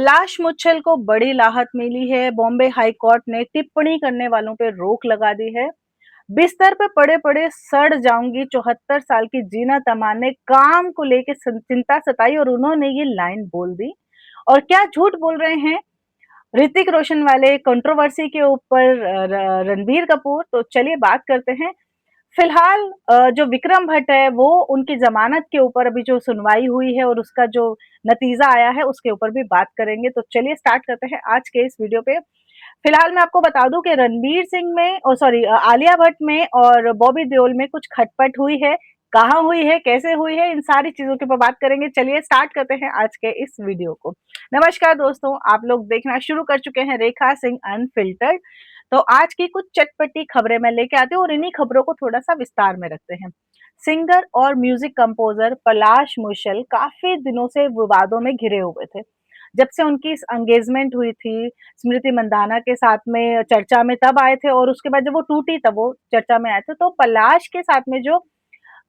पलाश मुच्छल को बड़ी राहत मिली है। बॉम्बे हाई कोर्ट ने टिप्पणी करने वालों पे रोक लगा दी है। बिस्तर पे पड़े-पड़े सड़ जाऊंगी 74 साल की जीनत अमान ने काम को लेके चिंता सताई और उन्होंने ये लाइन बोल दी। और क्या झूठ बोल रहे हैं ऋतिक रोशन वाले कंट्रोवर्सी के ऊपर रणबीर कपूर। तो चलिए बात करते हैं। फिलहाल जो विक्रम भट्ट है वो उनकी जमानत के ऊपर अभी जो सुनवाई हुई है और उसका जो नतीजा आया है उसके ऊपर भी बात करेंगे। तो चलिए स्टार्ट करते हैं आज के इस वीडियो पे। फिलहाल मैं आपको बता दूं कि रणबीर सिंह में और सॉरी आलिया भट्ट में और बॉबी देओल में कुछ खटपट हुई है। कहाँ हुई है, कैसे हुई है, इन सारी चीजों के ऊपर बात करेंगे। चलिए स्टार्ट करते हैं आज के इस वीडियो को। नमस्कार दोस्तों, आप लोग देखना शुरू कर चुके हैं रेखा सिंह अनफिल्टर्ड। तो आज की कुछ चटपटी खबरें मैं लेके आती हूँ और इन्हीं खबरों को थोड़ा सा विस्तार में रखते हैं। सिंगर और म्यूजिक कंपोजर पलाश मुशल काफी दिनों से विवादों में घिरे हुए थे। जब से उनकी एंगेजमेंट हुई थी स्मृति मंदाना के साथ में, चर्चा में तब आए थे और उसके बाद जब वो टूटी तब वो चर्चा में आए थे। तो पलाश के साथ में जो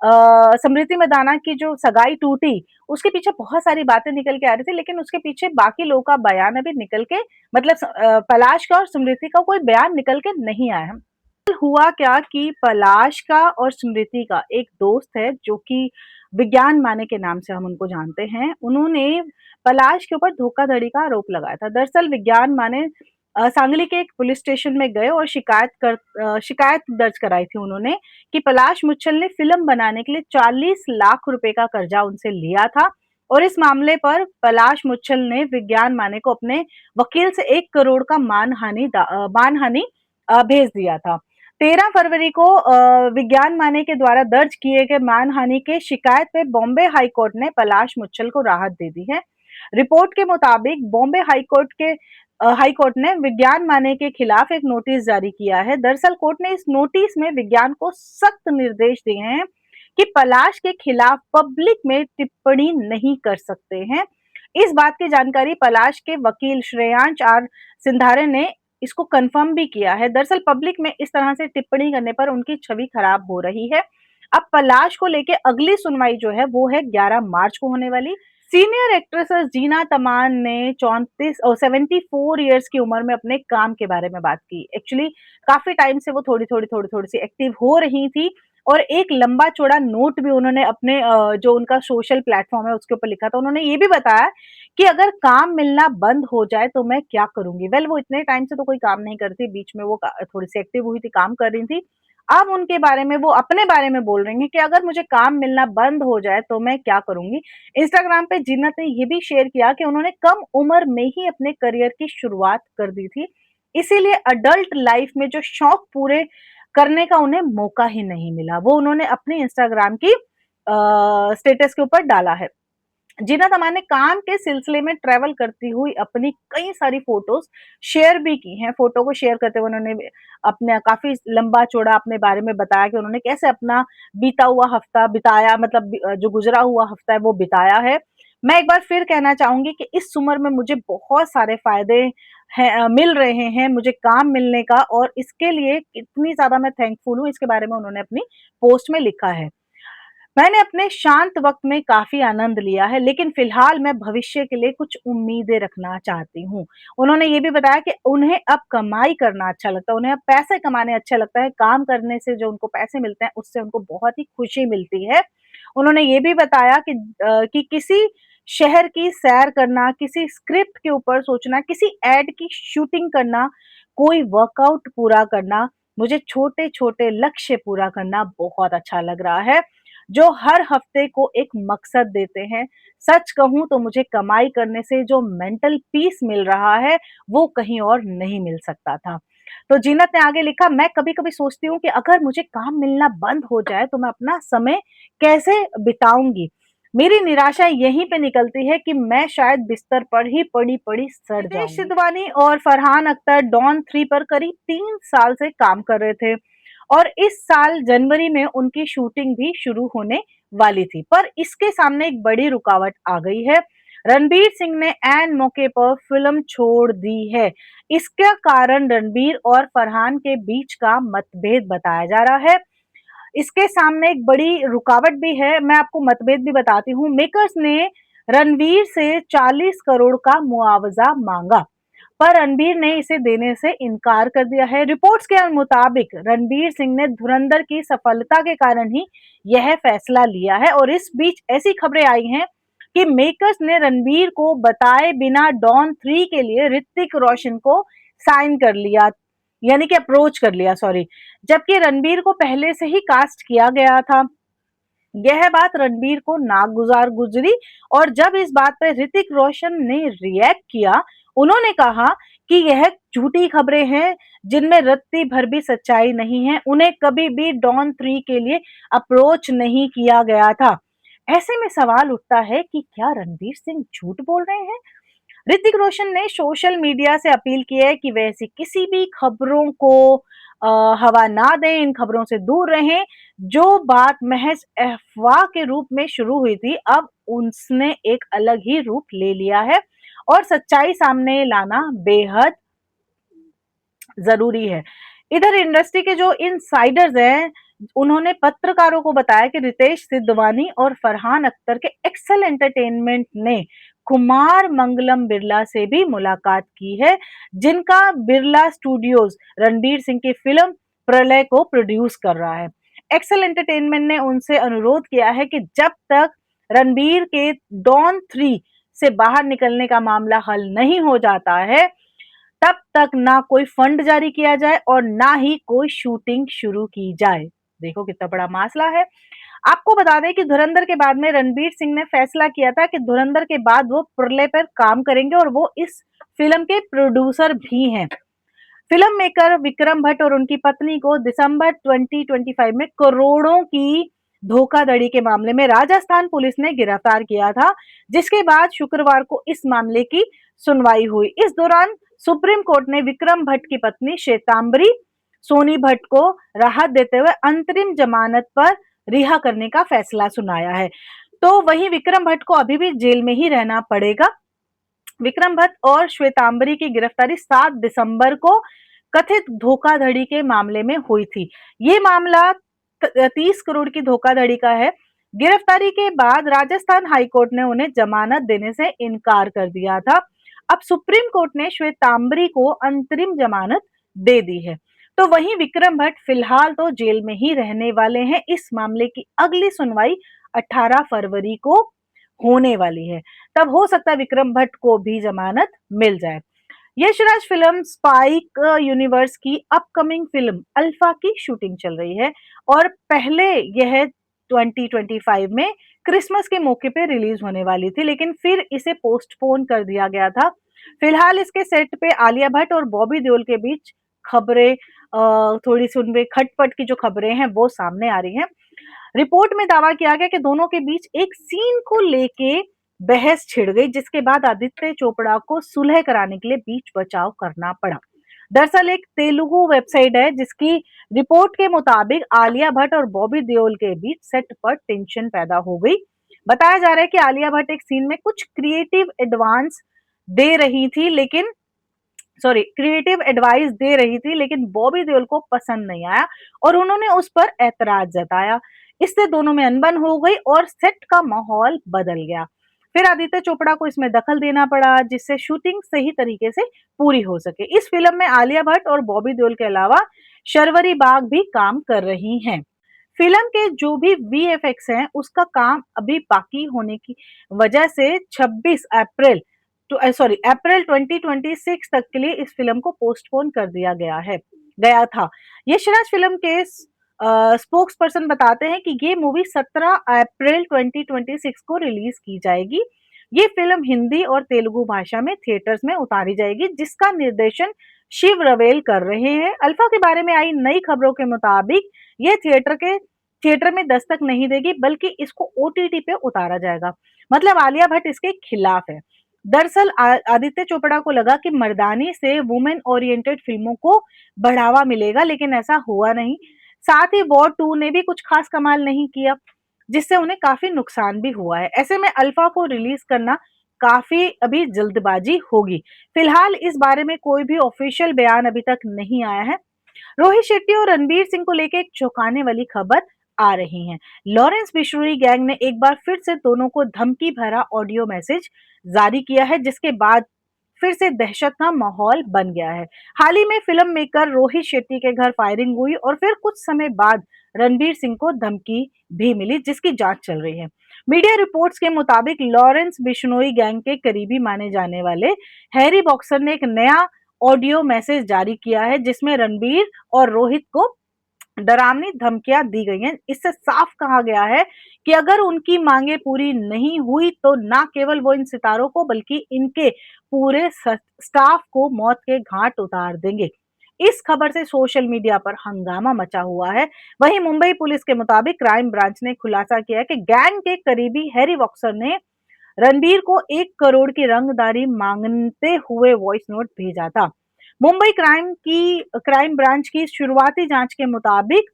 स्मृति मंदाना की जो सगाई टूटी, उसके पीछे बहुत सारी बातें निकल के आ रही थी, लेकिन उसके पीछे बाकी लोगों का बयान अभी निकल के मतलब पलाश का और स्मृति का कोई बयान निकल के नहीं आया है। हुआ क्या कि पलाश का और स्मृति का एक दोस्त है जो कि विज्ञान माने के नाम से हम उनको जानते हैं। उन्होंने पलाश के ऊपर धोखाधड़ी का आरोप लगाया था। दरअसल विज्ञान माने सांगली के एक पुलिस स्टेशन में गए और शिकायत दर्ज कराई थी उन्होंने कि पलाश मुच्छल ने फिल्म बनाने के लिए 40 लाख रुपए का कर्जा उनसे लिया था। और इस मामले पर पलाश मुच्छल ने विज्ञान माने को अपने वकील से 1 करोड़ का मानहानि भेज दिया था। 13 फरवरी को विज्ञान माने के द्वारा दर्ज किए गए मानहानि के शिकायत पे बॉम्बे हाई कोर्ट ने पलाश मुच्छल को राहत दे दी है। रिपोर्ट के मुताबिक बॉम्बे हाई कोर्ट ने विज्ञान माने के खिलाफ एक नोटिस जारी किया है। दरअसल कोर्ट ने इस नोटिस में विज्ञान को सख्त निर्देश दिए हैं कि पलाश के खिलाफ पब्लिक में टिप्पणी नहीं कर सकते हैं। इस बात की जानकारी पलाश के वकील श्रेयांश आर सिंधारे ने इसको कंफर्म भी किया है। दरअसल पब्लिक में इस तरह से टिप्पणी करने पर उनकी छवि खराब हो रही है। अब पलाश को लेके अगली सुनवाई जो है वो है 11 मार्च को होने वाली। सीनियर एक्ट्रेसेस जीना तमान ने 34 और 74 इयर्स की उम्र में अपने काम के बारे में बात की। एक्चुअली काफी टाइम से वो थोड़ी सी एक्टिव हो रही थी और एक लंबा चौड़ा नोट भी उन्होंने अपने जो उनका सोशल प्लेटफॉर्म है उसके ऊपर लिखा था। उन्होंने ये भी बताया कि अगर काम मिलना बंद हो जाए तो मैं क्या करूंगी। वेल वो इतने टाइम से तो कोई काम नहीं करती, बीच में वो थोड़ी सी एक्टिव हुई थी, काम कर रही थी। अब उनके बारे में वो अपने बारे में बोल रही हैं कि अगर मुझे काम मिलना बंद हो जाए तो मैं क्या करूंगी। इंस्टाग्राम पे जीनत ने ये भी शेयर किया कि उन्होंने कम उम्र में ही अपने करियर की शुरुआत कर दी थी, इसीलिए अडल्ट लाइफ में जो शौक पूरे करने का उन्हें मौका ही नहीं मिला, वो उन्होंने अपनी इंस्टाग्राम की स्टेटस के ऊपर डाला है। जीनत अमान ने काम के सिलसिले में ट्रैवल करती हुई अपनी कई सारी फोटोज शेयर भी की हैं। फोटो को शेयर करते हुए उन्होंने अपने काफी लंबा चौड़ा अपने बारे में बताया कि उन्होंने कैसे अपना बीता हुआ हफ्ता बिताया, मतलब जो गुजरा हुआ हफ्ता है वो बिताया है। मैं एक बार फिर कहना चाहूंगी कि इस उम्र में मुझे बहुत सारे फायदे हैं, मिल रहे हैं मुझे काम मिलने का, और इसके लिए कितनी ज्यादा मैं थैंकफुल हूँ इसके बारे में उन्होंने अपनी पोस्ट में लिखा है। मैंने अपने शांत वक्त में काफी आनंद लिया है, लेकिन फिलहाल मैं भविष्य के लिए कुछ उम्मीदें रखना चाहती हूँ। उन्होंने ये भी बताया कि उन्हें अब कमाई करना अच्छा लगता है, उन्हें अब पैसे कमाने अच्छा लगता है। काम करने से जो उनको पैसे मिलते हैं उससे उनको बहुत ही खुशी मिलती है। उन्होंने ये भी बताया कि किसी शहर की सैर करना, किसी स्क्रिप्ट के ऊपर सोचना, किसी एड की शूटिंग करना, कोई वर्कआउट पूरा करना, मुझे छोटे-छोटे लक्ष्य पूरा करना बहुत अच्छा लग रहा है, जो हर हफ्ते को एक मकसद देते हैं। सच कहूँ तो मुझे कमाई करने से जो मेंटल पीस मिल रहा है, वो कहीं और नहीं मिल सकता था। तो जीनत ने आगे लिखा, मैं कभी-कभी सोचती हूँ कि अगर मुझे काम मिलना बंद हो जाए तो मैं अपना समय कैसे बिताऊँगी? मेरी निराशा यहीं पे निकलती है कि मैं शायद बिस्तर पर ही पड़ी-पड़ी सड़ जाऊँगी। नितेश सिद्धवानी और फरहान अख्तर डॉन 3 पर करीब 3 साल से काम कर रहे थे और इस साल जनवरी में उनकी शूटिंग भी शुरू होने वाली थी, पर इसके सामने एक बड़ी रुकावट आ गई है। रणबीर सिंह ने ऐन मौके पर फिल्म छोड़ दी है। इसका कारण रणबीर और फरहान के बीच का मतभेद बताया जा रहा है। इसके सामने एक बड़ी रुकावट भी है, मैं आपको मतभेद भी बताती हूँ। मेकर्स ने रणवीर से 40 करोड़ का मुआवजा मांगा, पर रणबीर ने इसे देने से इनकार कर दिया है। रिपोर्ट्स के मुताबिक रणबीर सिंह ने धुरंधर की सफलता के कारण ही यह फैसला लिया है और इस बीच ऐसी खबरें आई हैं कि मेकर्स ने रणबीर को बताए बिना डॉन 3 के लिए ऋतिक रोशन को साइन कर लिया, यानी कि अप्रोच कर लिया, सॉरी, जबकि रणबीर को पहले से ही कास्ट किया गया था। यह बात रणबीर को नागुजार गुजरी और जब इस बात पर ऋतिक रोशन ने रिएक्ट किया, उन्होंने कहा कि यह झूठी खबरें हैं जिनमें रत्ती भर भी सच्चाई नहीं है। उन्हें कभी भी डॉन 3 के लिए अप्रोच नहीं किया गया था। ऐसे में सवाल उठता है कि क्या रणबीर सिंह झूठ बोल रहे हैं? ऋतिक रोशन ने सोशल मीडिया से अपील की है कि वे ऐसी किसी भी खबरों को हवा ना दें, इन खबरों से दूर रहें। जो बात महज अफवाह के रूप में शुरू हुई थी, अब उसने एक अलग ही रूप ले लिया है और सच्चाई सामने लाना बेहद जरूरी है। इधर इंडस्ट्री के जो इनसाइडर्स हैं, उन्होंने पत्रकारों को बताया कि रितेश सिद्धवानी और फरहान अख्तर के एक्सेल एंटरटेनमेंट ने कुमार मंगलम बिरला से भी मुलाकात की है, जिनका बिरला स्टूडियोज रणबीर सिंह की फिल्म प्रलय को प्रोड्यूस कर रहा है। एक्सेल एंटरटेनमेंट ने उनसे अनुरोध किया है कि जब तक रणबीर के डॉन 3 से बाहर निकलने का मामला हल नहीं हो जाता है, तब तक ना कोई फंड जारी किया जाए और ना ही कोई शूटिंग शुरू की जाए। देखो कितना बड़ा मसला है। आपको बता दें कि धुरंधर के बाद में रणबीर सिंह ने फैसला किया था कि धुरंधर के बाद वो प्रलय पर काम करेंगे और वो इस फिल्म के प्रोड्यूसर भी हैं। फिल्म मेकर विक्रम भट्ट और उनकी पत्नी को दिसंबर 2025 में करोड़ों की धोखाधड़ी के मामले में राजस्थान पुलिस ने गिरफ्तार किया था, जिसके बाद शुक्रवार को इस मामले की सुनवाई हुई। इस दौरान सुप्रीम कोर्ट ने विक्रम भट्ट की पत्नी श्वेतांबरी सोनी भट्ट को राहत देते हुए अंतरिम जमानत पर रिहा करने का फैसला सुनाया है। तो वहीं विक्रम भट्ट को अभी भी जेल में ही रहना पड़ेगा। विक्रम भट्ट और श्वेतांबरी की गिरफ्तारी 7 दिसंबर को कथित धोखाधड़ी के मामले में हुई थी। ये मामला 30 करोड़ की धोखाधड़ी का है। गिरफ्तारी के बाद राजस्थान हाईकोर्ट ने उन्हें जमानत देने से इनकार कर दिया था। अब सुप्रीम कोर्ट ने श्वेतांबरी को अंतरिम जमानत दे दी है। तो वहीं विक्रम भट्ट फिलहाल तो जेल में ही रहने वाले हैं। इस मामले की अगली सुनवाई 18 फरवरी को होने वाली है। तब हो सकता है विक्रम भट्ट को भी जमानत मिल जाए। यशराज फिल्म स्पाइक यूनिवर्स की अपकमिंग फिल्म अल्फा की शूटिंग चल रही है और पहले यह 2025 में क्रिसमस के मौके पे रिलीज होने वाली थी, लेकिन फिर इसे पोस्टपोन कर दिया गया था। फिलहाल इसके सेट पे आलिया भट्ट और बॉबी देओल के बीच खबरें, थोड़ी सी उनमें खटपट की जो खबरें हैं वो सामने आ रही हैं। रिपोर्ट में दावा किया गया कि दोनों के बीच एक सीन को लेके बहस छिड़ गई, जिसके बाद आदित्य चोपड़ा को सुलह कराने के लिए बीच बचाव करना पड़ा। दरअसल एक तेलुगु वेबसाइट है जिसकी रिपोर्ट के मुताबिक आलिया भट्ट और बॉबी देओल के बीच सेट पर टेंशन पैदा हो गई। बताया जा रहा है कि आलिया भट्ट एक सीन में कुछ क्रिएटिव एडवाइस दे रही थी, लेकिन बॉबी देओल को पसंद नहीं आया और उन्होंने उस पर ऐतराज जताया। इससे दोनों में अनबन हो गई और सेट का माहौल बदल गया। फिर आदित्य चोपड़ा को इसमें दखल देना पड़ा, जिससे शूटिंग सही तरीके से पूरी हो सके। इस फिल्म में आलिया भट्ट और बॉबी देओल के अलावा शर्वरी बाग भी काम कर रही हैं। फिल्म के जो भी वीएफएक्स हैं, उसका काम अभी बाकी होने की वजह से 26 अप्रैल अप्रैल 2026 तक के लिए इस फिल्म को पोस्टपोन कर दिया गया था। यशराज फिल्म के स्पोक्स पर्सन बताते हैं कि ये मूवी 17 अप्रैल 2026 को रिलीज की जाएगी। ये फिल्म हिंदी और तेलुगु भाषा में थिएटर्स में उतारी जाएगी, जिसका निर्देशन शिव रवेल कर रहे हैं। अल्फा के बारे में आई नई खबरों के मुताबिक ये थिएटर में दस्तक नहीं देगी, बल्कि इसको ओटीटी पे उतारा जाएगा। मतलब आलिया भट्ट इसके खिलाफ है। दरअसल आदित्य चोपड़ा को लगा कि मर्दानी से वुमेन ओरिएंटेड फिल्मों को बढ़ावा मिलेगा, लेकिन ऐसा हुआ नहीं। साथ ही वॉर 2 ने भी कुछ खास कमाल नहीं किया, जिससे उन्हें काफी नुकसान भी हुआ है। ऐसे में अल्फा को रिलीज करना काफी अभी जल्दबाजी होगी। फिलहाल इस बारे में कोई भी ऑफिशियल बयान अभी तक नहीं आया है। रोहित शेट्टी और रणबीर सिंह को लेकर एक चौंकाने वाली खबर आ रही हैं। लॉरेंस बिश्नोई गैंग ने एक बार फिर से दोनों को धमकी भरा ऑडियो मैसेज जारी किया है, जिसके बाद फिर से दहशत का माहौल बन गया है। हाल ही में फिल्म मेकर रोहित शेट्टी के घर फायरिंग हुई और फिर कुछ समय बाद रणबीर सिंह को धमकी भी मिली, जिसकी जांच चल रही है। मीडिया रिपोर्ट्स के मुताबिक लॉरेंस बिश्नोई गैंग के करीबी माने जाने वाले हैरी बॉक्सर ने एक नया ऑडियो मैसेज जारी किया है, जिसमें रणबीर और रोहित को डरावनी धमकियां दी गई हैं। इससे साफ कहा गया है कि अगर उनकी मांगे पूरी नहीं हुई तो ना केवल वो इन सितारों को बल्कि इनके पूरे स्टाफ को मौत के घाट उतार देंगे। इस खबर से सोशल मीडिया पर हंगामा मचा हुआ है। वहीं मुंबई पुलिस के मुताबिक क्राइम ब्रांच ने खुलासा किया है कि गैंग के करीबी हैरी बॉक्सर ने रणबीर को 1 करोड़ की रंगदारी मांगते हुए वॉइस नोट भेजा था। मुंबई क्राइम ब्रांच की शुरुआती जांच के मुताबिक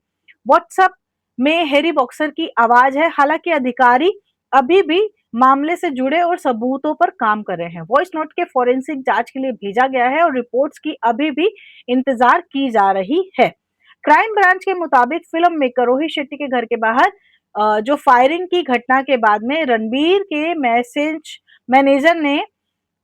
व्हाट्सएप में हैरी बॉक्सर की आवाज है। हालांकि अधिकारी अभी भी मामले से जुड़े और सबूतों पर काम कर रहे हैं। वॉइस नोट के फोरेंसिक जांच के लिए भेजा गया है और रिपोर्ट्स की अभी भी इंतजार की जा रही है। क्राइम ब्रांच के मुताबिक फिल्म मेकर रोहित शेट्टी के घर के बाहर जो फायरिंग की घटना के बाद में रणबीर के मैनेजर ने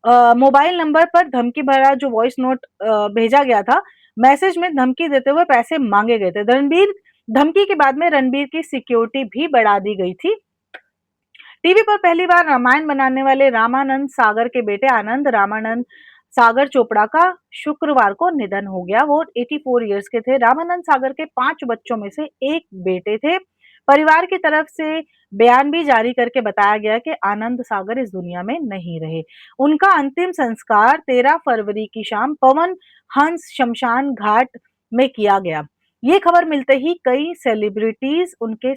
मोबाइल नंबर पर धमकी भरा जो वॉइस नोट भेजा गया था, मैसेज में धमकी देते हुए पैसे मांगे गए थे। रणबीर धमकी के बाद में रणबीर की सिक्योरिटी भी बढ़ा दी गई थी। टीवी पर पहली बार रामायण बनाने वाले रामानंद सागर के बेटे आनंद रामानंद सागर चोपड़ा का शुक्रवार को निधन हो गया। वो 84 इयर्स के थे। रामानंद सागर के 5 बच्चों में से एक बेटे थे। परिवार की तरफ से बयान भी जारी करके बताया गया कि आनंद सागर इस दुनिया में नहीं रहे। उनका अंतिम संस्कार 13 फरवरी की शाम पवन हंस शमशान घाट में किया गया। ये खबर मिलते ही कई सेलिब्रिटीज उनके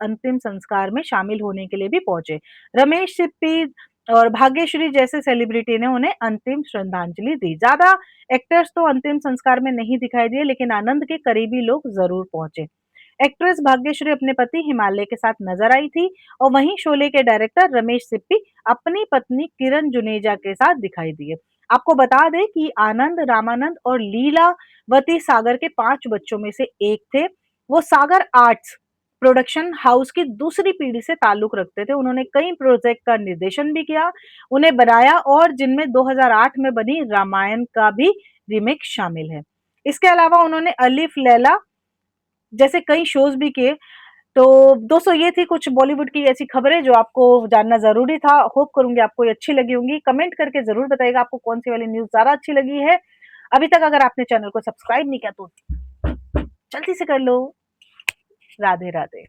अंतिम संस्कार में शामिल होने के लिए भी पहुंचे। रमेश सिप्पी और भाग्यश्री जैसे सेलिब्रिटी ने उन्हें अंतिम श्रद्धांजलि दी। ज्यादा एक्टर्स तो अंतिम संस्कार में नहीं दिखाई दिए, लेकिन आनंद के करीबी लोग जरूर पहुंचे। एक्ट्रेस भाग्यश्री अपने पति हिमालय के साथ नजर आई थी और वहीं शोले के डायरेक्टर रमेश सिप्पी अपनी पत्नी किरण जुनेजा के साथ दिखाई दिए। आपको बता दें कि आनंद रामानंद और लीलावती सागर के 5 बच्चों में से एक थे। वो सागर आर्ट्स प्रोडक्शन हाउस की दूसरी पीढ़ी से ताल्लुक रखते थे। उन्होंने कई प्रोजेक्ट का निर्देशन भी किया, उन्हें बनाया और जिनमें 2008 में बनी रामायण का भी रीमेक शामिल है। इसके अलावा उन्होंने अलिफ लैला जैसे कई शोज भी किए। तो दोस्तों ये थी कुछ बॉलीवुड की ऐसी खबरें जो आपको जानना ज़रूरी था। होप करूँगी आपको ये अच्छी लगी होंगी। कमेंट करके ज़रूर बताइएगा आपको कौन-सी वाली न्यूज़ ज़्यादा अच्छी लगी है। अभी तक अगर आपने चैनल को सब्सक्राइब नहीं किया तो जल्दी से कर लो। राधे-राधे।